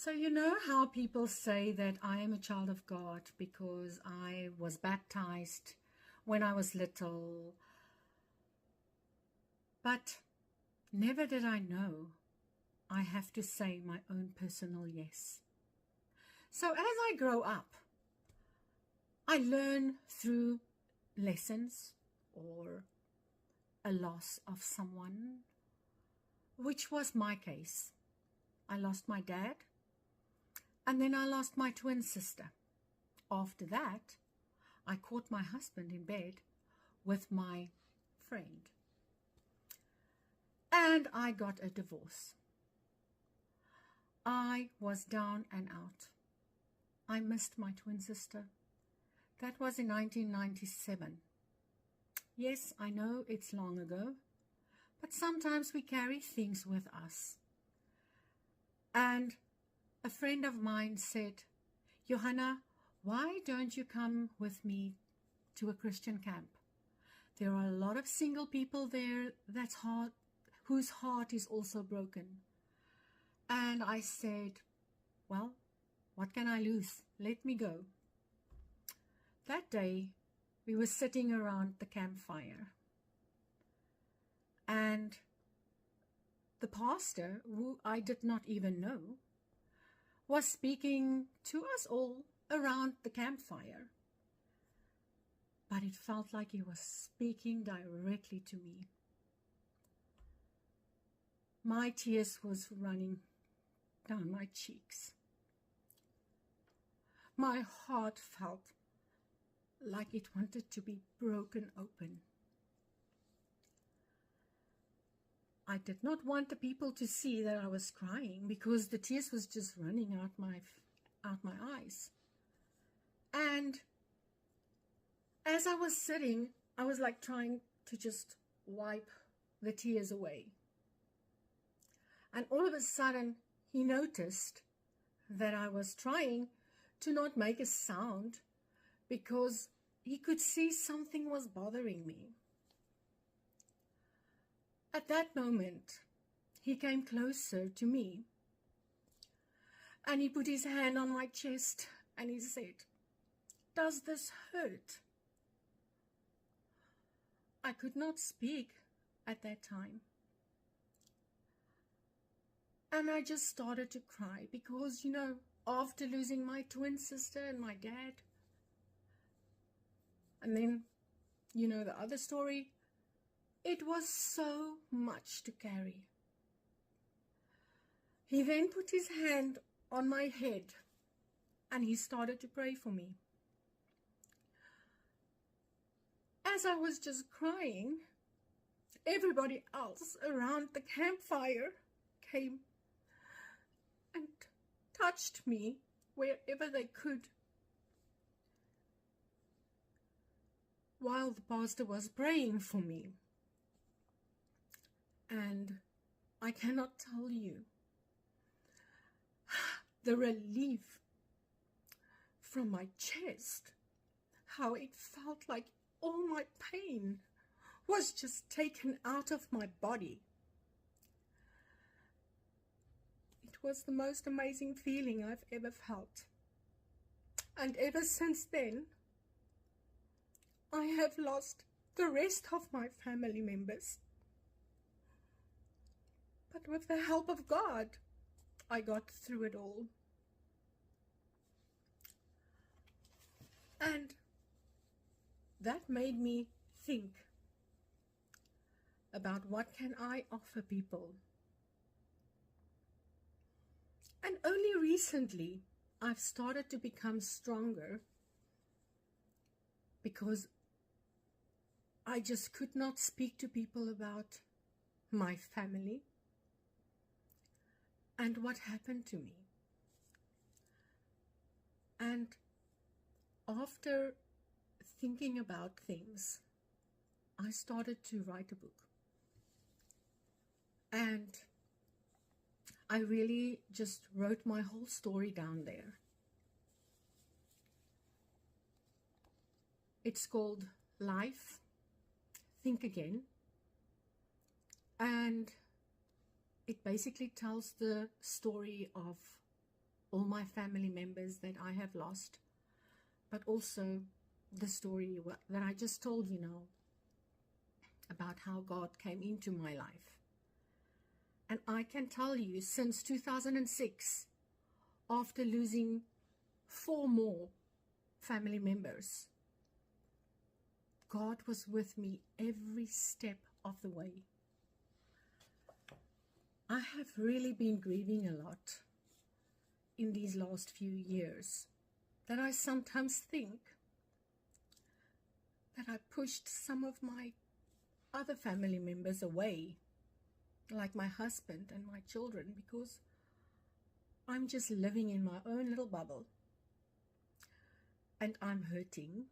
So you know how people say that I am a child of God because I was baptized when I was little, but never did I know I have to say my own personal yes. So as I grow up, I learn through lessons or a loss of someone, which was my case. I lost my dad, and then I lost my twin sister. After that, I caught my husband in bed with my friend, and I got a divorce. I was down and out. I missed my twin sister. That was in 1997. Yes, I know it's long ago, but sometimes we carry things with us. And a friend of mine said, Johanna, why don't you come with me to a Christian camp? There are a lot of single people there whose heart is also broken. And I said, well, what can I lose? Let me go. That day, we were sitting around the campfire. And the pastor, who I did not even know, was speaking to us all around the campfire. But it felt like he was speaking directly to me. My tears was running down my cheeks. My heart felt like it wanted to be broken open. I did not want the people to see that I was crying because the tears was just running out my eyes. And as I was sitting, I was like trying to just wipe the tears away. And all of a sudden, he noticed that I was trying to not make a sound because he could see something was bothering me. At that moment, he came closer to me and he put his hand on my chest and he said, "Does this hurt?" I could not speak at that time. And I just started to cry because, you know, after losing my twin sister and my dad, and then, you know, the other story, it was so much to carry. He then put his hand on my head and he started to pray for me. As I was just crying, everybody else around the campfire came and touched me wherever they could, while the pastor was praying for me. And I cannot tell you the relief from my chest, how it felt like all my pain was just taken out of my body. It was the most amazing feeling I've ever felt. And ever since then, I have lost the rest of my family members. But with the help of God, I got through it all. And that made me think about what can I offer people. And only recently, I've started to become stronger because I just could not speak to people about my family and what happened to me. And after thinking about things, I started to write a book. And I really just wrote my whole story down there. It's called Life, Think Again. And it basically tells the story of all my family members that I have lost, but also the story that I just told you now about how God came into my life. And I can tell you, since 2006, after losing 4 more family members, God was with me every step of the way. I have really been grieving a lot in these last few years, that I sometimes think that I pushed some of my other family members away, like my husband and my children, because I'm just living in my own little bubble, and I'm hurting,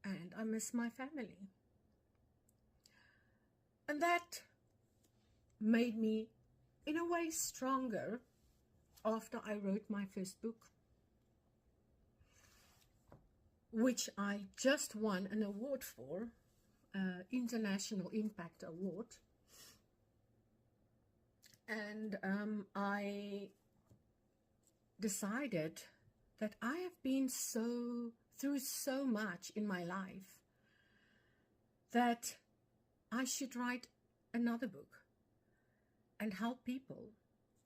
and I miss my family. And that made me, in a way, stronger after I wrote my first book, which I just won an award for, International Impact Award. And I decided that I have been through so much in my life that I should write another book and help people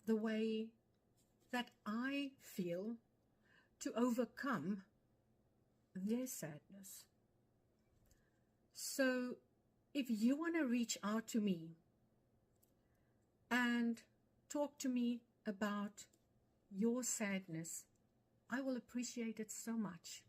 the way that I feel to overcome their sadness. So if you want to reach out to me and talk to me about your sadness, I will appreciate it so much.